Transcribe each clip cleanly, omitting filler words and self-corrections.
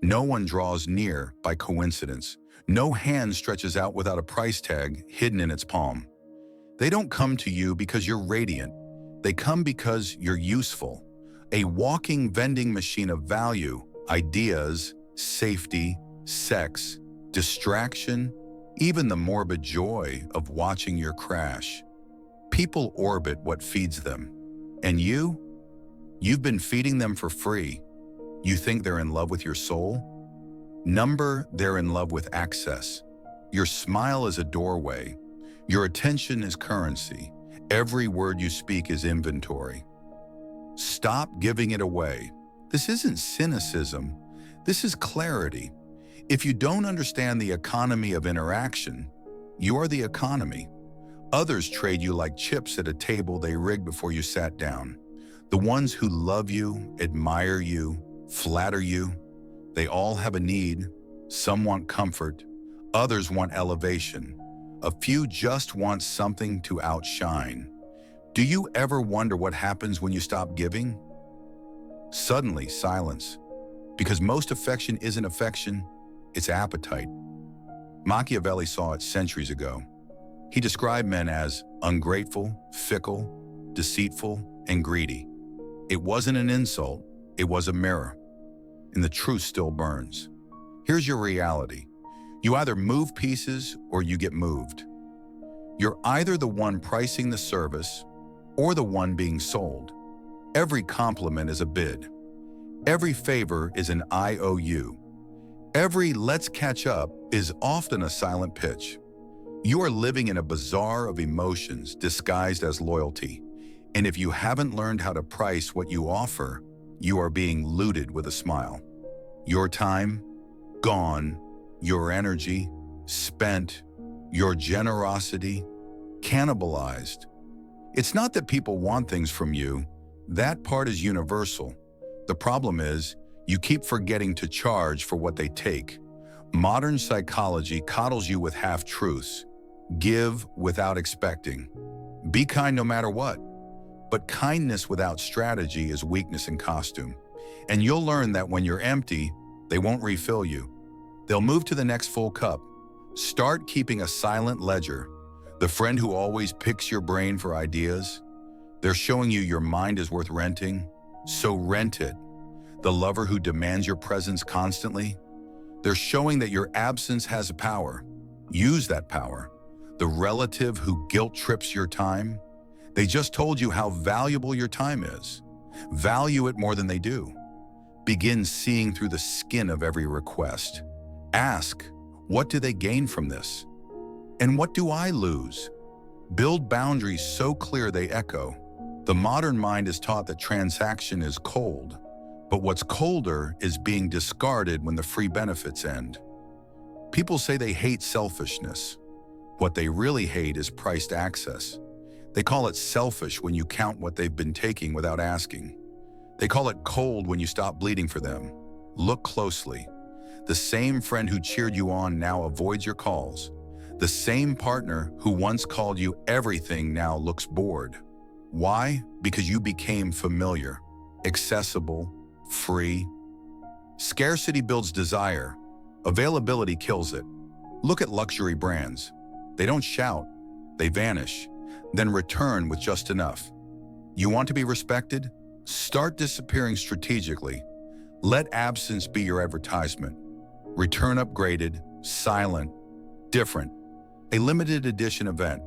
No one draws near by coincidence. No hand stretches out without a price tag hidden in its palm. They don't come to you because you're radiant. They come because you're useful. A walking vending machine of value, ideas, safety, sex, distraction, even the morbid joy of watching your crash. People orbit what feeds them. And you've been feeding them for free. You think they're in love with your soul? They're in love with access. Your smile is a doorway. Your attention is currency. Every word you speak is inventory. Stop giving it away. This isn't cynicism. This is clarity. If you don't understand the economy of interaction, you are the economy. Others trade you like chips at a table they rigged before you sat down. The ones who love you, admire you, flatter you, they all have a need. Some want comfort, others want elevation. A few just want something to outshine. Do you ever wonder what happens when you stop giving? Suddenly, silence. Because most affection isn't affection, it's appetite. Machiavelli saw it centuries ago. He described men as ungrateful, fickle, deceitful, and greedy. It wasn't an insult, it was a mirror. And the truth still burns. Here's your reality. You either move pieces or you get moved. You're either the one pricing the service or the one being sold. Every compliment is a bid. Every favor is an IOU. Every let's catch up is often a silent pitch. You are living in a bazaar of emotions disguised as loyalty. And if you haven't learned how to price what you offer, you are being looted with a smile. Your time, gone. Your energy, spent. Your generosity, cannibalized. It's not that people want things from you. That part is universal. The problem is, you keep forgetting to charge for what they take. Modern psychology coddles you with half-truths. Give without expecting. Be kind no matter what. But kindness without strategy is weakness in costume. And you'll learn that when you're empty, they won't refill you. They'll move to the next full cup. Start keeping a silent ledger. The friend who always picks your brain for ideas. They're showing you your mind is worth renting, so rent it. The lover who demands your presence constantly. They're showing that your absence has a power. Use that power. The relative who guilt trips your time. They just told you how valuable your time is. Value it more than they do. Begin seeing through the skin of every request. Ask, what do they gain from this? And what do I lose? Build boundaries so clear they echo. The modern mind is taught that transaction is cold, but what's colder is being discarded when the free benefits end. People say they hate selfishness. What they really hate is priced access. They call it selfish when you count what they've been taking without asking. They call it cold when you stop bleeding for them. Look closely. The same friend who cheered you on now avoids your calls. The same partner who once called you everything now looks bored. Why? Because you became familiar, accessible, free. Scarcity builds desire. Availability kills it. Look at luxury brands. They don't shout, they vanish, then return with just enough. You want to be respected? Start disappearing strategically. Let absence be your advertisement. Return upgraded, silent, different. A limited edition event.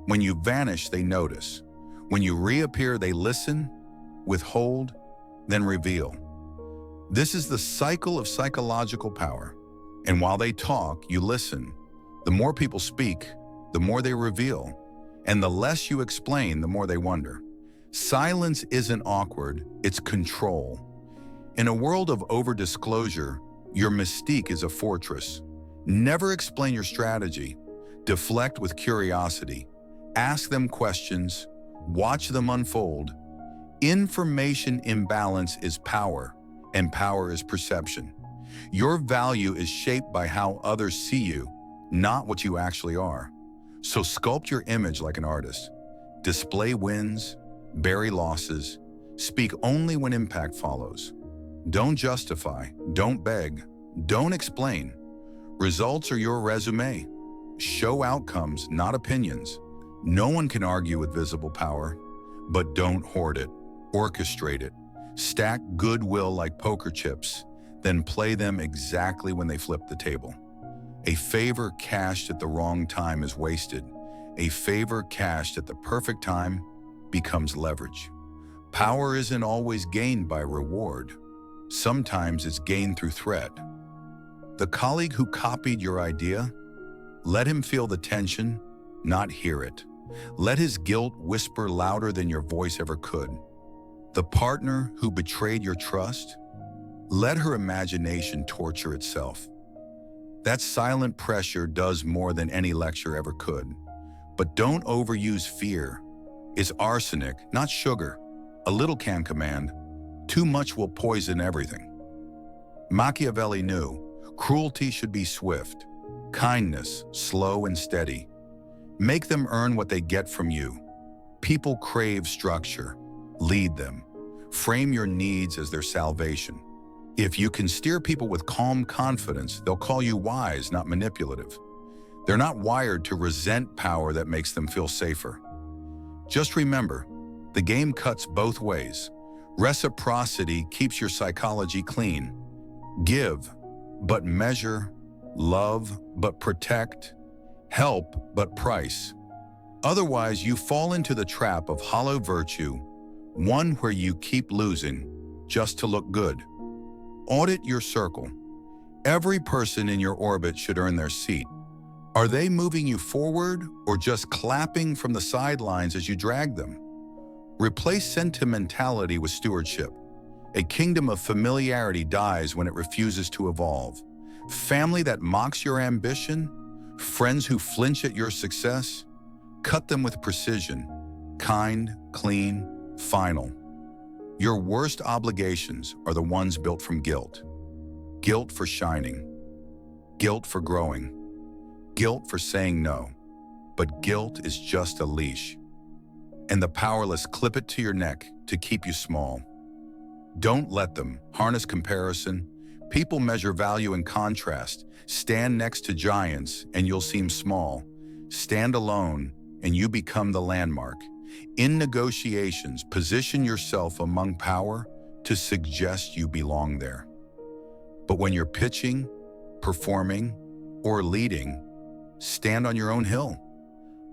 When you vanish, they notice. When you reappear, they listen, withhold, then reveal. This is the cycle of psychological power. And while they talk, you listen. The more people speak, the more they reveal. And the less you explain, the more they wonder. Silence isn't awkward, it's control. In a world of over-disclosure, your mystique is a fortress. Never explain your strategy. Deflect with curiosity. Ask them questions. Watch them unfold. Information imbalance is power, and power is perception. Your value is shaped by how others see you, not what you actually are. So sculpt your image like an artist. Display wins, bury losses, speak only when impact follows. Don't justify, don't beg, don't explain. Results are your resume. Show outcomes, not opinions. No one can argue with visible power, but don't hoard it. Orchestrate it. Stack goodwill like poker chips, then play them exactly when they flip the table. A favor cashed at the wrong time is wasted. A favor cashed at the perfect time becomes leverage. Power isn't always gained by reward. Sometimes it's gained through threat. The colleague who copied your idea, let him feel the tension, not hear it. Let his guilt whisper louder than your voice ever could. The partner who betrayed your trust, let her imagination torture itself. That silent pressure does more than any lecture ever could. But don't overuse fear. It's arsenic, not sugar. A little can command. Too much will poison everything. Machiavelli knew cruelty should be swift, kindness slow and steady. Make them earn what they get from you. People crave structure. Lead them. Frame your needs as their salvation. If you can steer people with calm confidence, they'll call you wise, not manipulative. They're not wired to resent power that makes them feel safer. Just remember, the game cuts both ways. Reciprocity keeps your psychology clean. Give, but measure. Love, but protect. Help, but price. Otherwise, you fall into the trap of hollow virtue, one where you keep losing just to look good. Audit your circle. Every person in your orbit should earn their seat. Are they moving you forward or just clapping from the sidelines as you drag them? Replace sentimentality with stewardship. A kingdom of familiarity dies when it refuses to evolve. Family that mocks your ambition, friends who flinch at your success, cut them with precision. Kind, clean, final. Your worst obligations are the ones built from guilt. Guilt for shining. Guilt for growing. Guilt for saying no. But guilt is just a leash. And the powerless clip it to your neck to keep you small. Don't let them harness comparison. People measure value in contrast. Stand next to giants and you'll seem small. Stand alone and you become the landmark. In negotiations, position yourself among power to suggest you belong there. But when you're pitching, performing, or leading, stand on your own hill.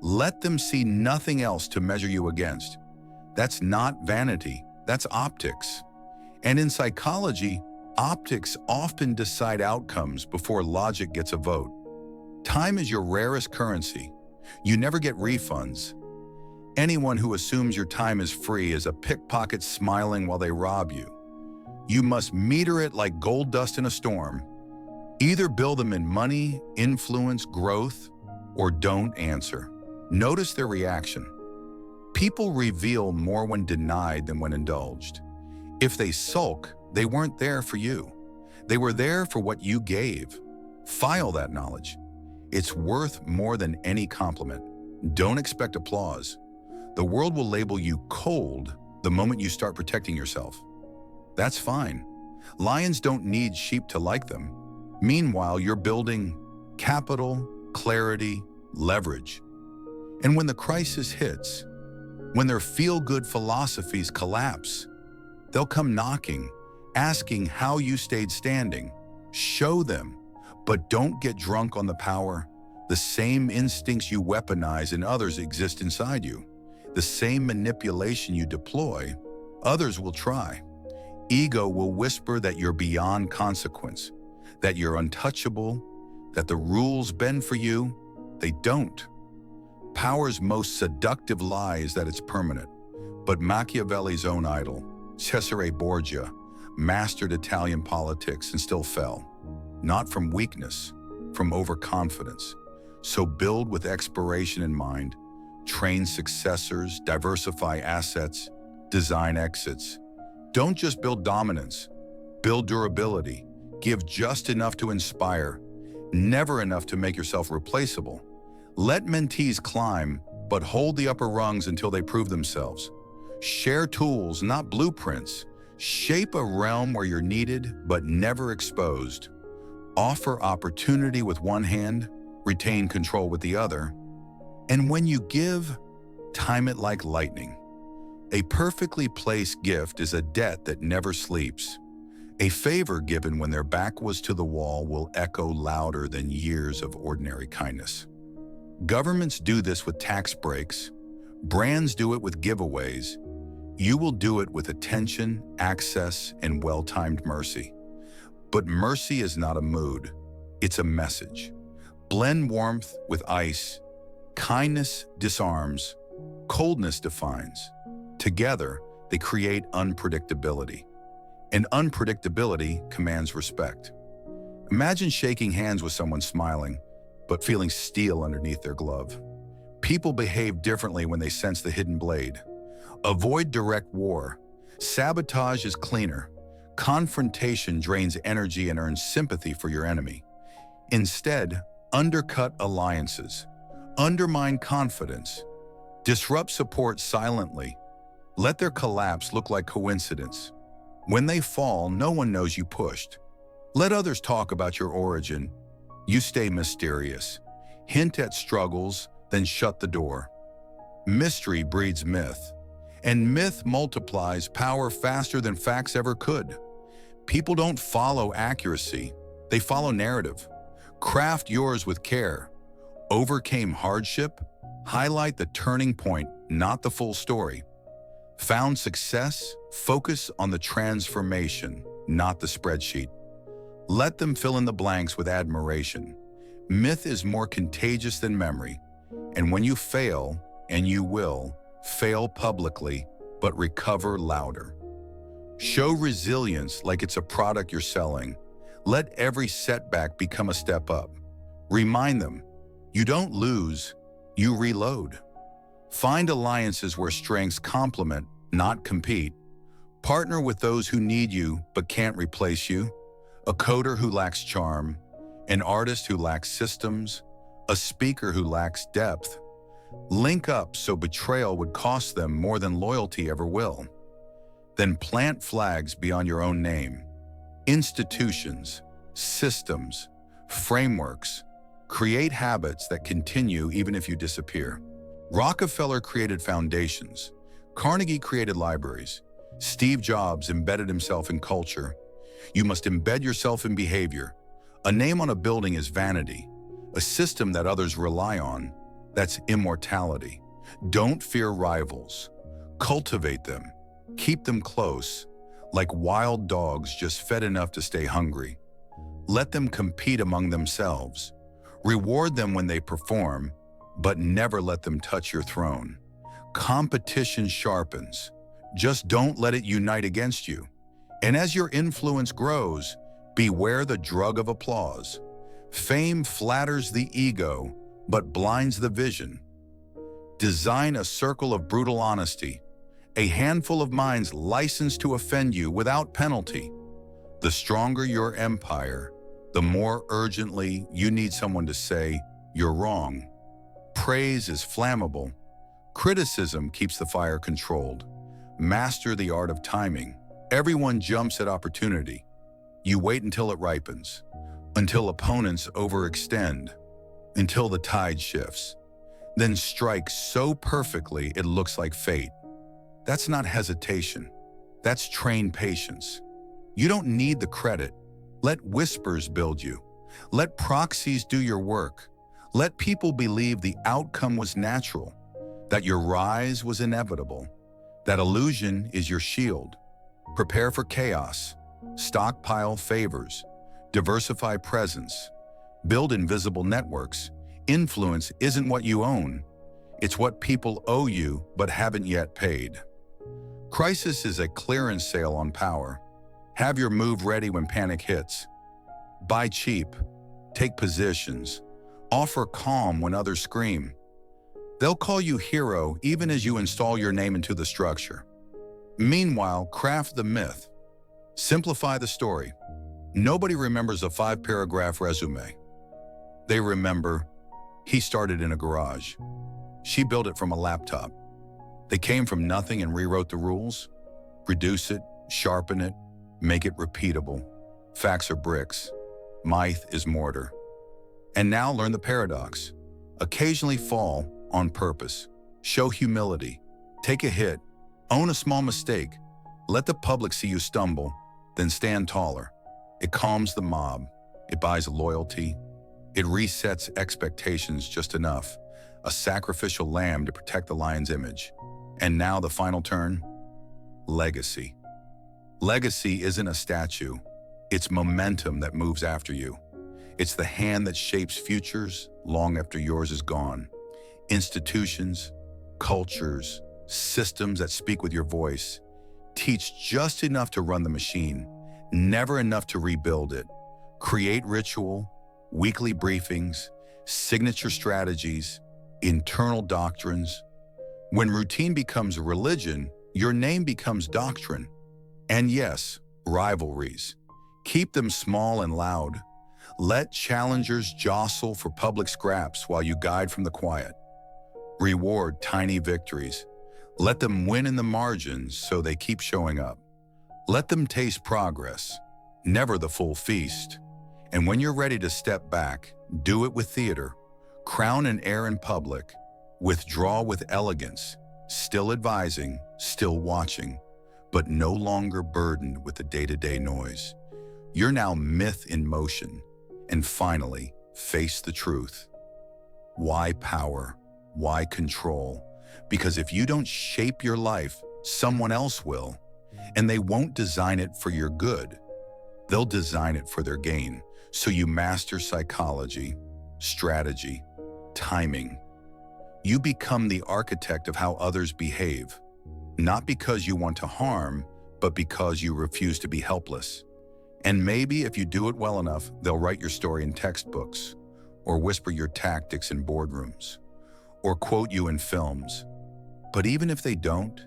Let them see nothing else to measure you against. That's not vanity, that's optics. And in psychology, optics often decide outcomes before logic gets a vote. Time is your rarest currency. You never get refunds. Anyone who assumes your time is free is a pickpocket smiling while they rob you. You must meter it like gold dust in a storm. Either bill them in money, influence, growth, or don't answer. Notice their reaction. People reveal more when denied than when indulged. If they sulk, they weren't there for you. They were there for what you gave. File that knowledge. It's worth more than any compliment. Don't expect applause. The world will label you cold the moment you start protecting yourself. That's fine. Lions don't need sheep to like them. Meanwhile, you're building capital, clarity, leverage. And when the crisis hits, when their feel-good philosophies collapse, they'll come knocking, asking how you stayed standing. Show them, but don't get drunk on the power. The same instincts you weaponize in others exist inside you. The same manipulation you deploy, others will try. Ego will whisper that you're beyond consequence, that you're untouchable, that the rules bend for you. They don't. Power's most seductive lie is that it's permanent. But Machiavelli's own idol, Cesare Borgia, mastered Italian politics and still fell. Not from weakness, from overconfidence. So build with expiration in mind. Train successors, diversify assets, design exits. Don't just build dominance, build durability. Give just enough to inspire, never enough to make yourself replaceable. Let mentees climb, but hold the upper rungs until they prove themselves. Share tools, not blueprints. Shape a realm where you're needed but never exposed. Offer opportunity with one hand, retain control with the other. And when you give, time it like lightning. A perfectly placed gift is a debt that never sleeps. A favor given when their back was to the wall will echo louder than years of ordinary kindness. Governments do this with tax breaks. Brands do it with giveaways. You will do it with attention, access, and well-timed mercy. But mercy is not a mood. It's a message. Blend warmth with ice. Kindness disarms. Coldness defines. Together, they create unpredictability. And unpredictability commands respect. Imagine shaking hands with someone smiling, but feeling steel underneath their glove. People behave differently when they sense the hidden blade. Avoid direct war. Sabotage is cleaner. Confrontation drains energy and earns sympathy for your enemy. Instead, undercut alliances. Undermine confidence. Disrupt support silently. Let their collapse look like coincidence. When they fall, no one knows you pushed. Let others talk about your origin. You stay mysterious. Hint at struggles, then shut the door. Mystery breeds myth, and myth multiplies power faster than facts ever could. People don't follow accuracy, they follow narrative. Craft yours with care. Overcame hardship? Highlight the turning point, not the full story. Found success? Focus on the transformation, not the spreadsheet. Let them fill in the blanks with admiration. Myth is more contagious than memory. And when you fail, and you will, fail publicly, but recover louder. Show resilience like it's a product you're selling. Let every setback become a step up. Remind them, you don't lose, you reload. Find alliances where strengths complement, not compete. Partner with those who need you but can't replace you. A coder who lacks charm, an artist who lacks systems, a speaker who lacks depth. Link up so betrayal would cost them more than loyalty ever will. Then plant flags beyond your own name. Institutions, systems, frameworks. Create habits that continue even if you disappear. Rockefeller created foundations. Carnegie created libraries. Steve Jobs embedded himself in culture. You must embed yourself in behavior. A name on a building is vanity. A system that others rely on, that's immortality. Don't fear rivals. Cultivate them. Keep them close, like wild dogs just fed enough to stay hungry. Let them compete among themselves. Reward them when they perform, but never let them touch your throne. Competition sharpens. Just don't let it unite against you. And as your influence grows, beware the drug of applause. Fame flatters the ego, but blinds the vision. Design a circle of brutal honesty, a handful of minds licensed to offend you without penalty. The stronger your empire, the more urgently you need someone to say, you're wrong. Praise is flammable. Criticism keeps the fire controlled. Master the art of timing. Everyone jumps at opportunity. You wait until it ripens, until opponents overextend, until the tide shifts. Then strike so perfectly it looks like fate. That's not hesitation. That's trained patience. You don't need the credit. Let whispers build you. Let proxies do your work. Let people believe the outcome was natural, that your rise was inevitable. That illusion is your shield. Prepare for chaos. Stockpile favors. Diversify presence. Build invisible networks. Influence isn't what you own. It's what people owe you but haven't yet paid. Crisis is a clearance sale on power. Have your move ready when panic hits. Buy cheap. Take positions. Offer calm when others scream. They'll call you hero even as you install your name into the structure. Meanwhile, craft the myth. Simplify the story. Nobody remembers a 5-paragraph resume. They remember, he started in a garage. She built it from a laptop. They came from nothing and rewrote the rules. Reduce it, sharpen it, make it repeatable. Facts are bricks, myth is mortar. And now learn the paradox. Occasionally fall on purpose. Show humility. Take a hit. Own a small mistake. Let the public see you stumble, then stand taller. It calms the mob. It buys loyalty. It resets expectations just enough. A sacrificial lamb to protect the lion's image. And now the final turn? Legacy. Legacy isn't a statue. It's momentum that moves after you. It's the hand that shapes futures long after yours is gone. Institutions, cultures, systems that speak with your voice. Teach just enough to run the machine, never enough to rebuild it. Create ritual, weekly briefings, signature strategies, internal doctrines. When routine becomes religion, your name becomes doctrine. And yes, rivalries. Keep them small and loud. Let challengers jostle for public scraps while you guide from the quiet. Reward tiny victories. Let them win in the margins so they keep showing up. Let them taste progress, never the full feast. And when you're ready to step back, do it with theater. Crown an heir in public. Withdraw with elegance, still advising, still watching, but no longer burdened with the day-to-day noise. You're now myth in motion. And finally, face the truth. Why power? Why control? Because if you don't shape your life, someone else will. And they won't design it for your good. They'll design it for their gain. So you master psychology, strategy, timing. You become the architect of how others behave. Not because you want to harm, but because you refuse to be helpless. And maybe if you do it well enough, they'll write your story in textbooks, or whisper your tactics in boardrooms, or quote you in films. But even if they don't,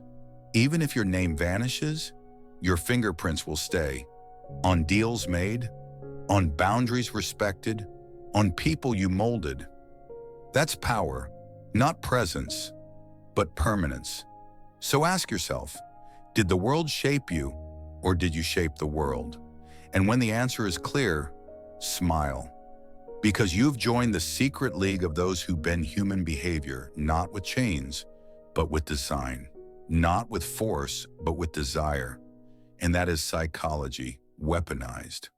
even if your name vanishes, your fingerprints will stay on deals made, on boundaries respected, on people you molded. That's power, not presence, but permanence. So ask yourself, did the world shape you, or did you shape the world? And when the answer is clear, smile. Because you've joined the secret league of those who bend human behavior, not with chains, but with design. Not with force, but with desire. And that is psychology, weaponized.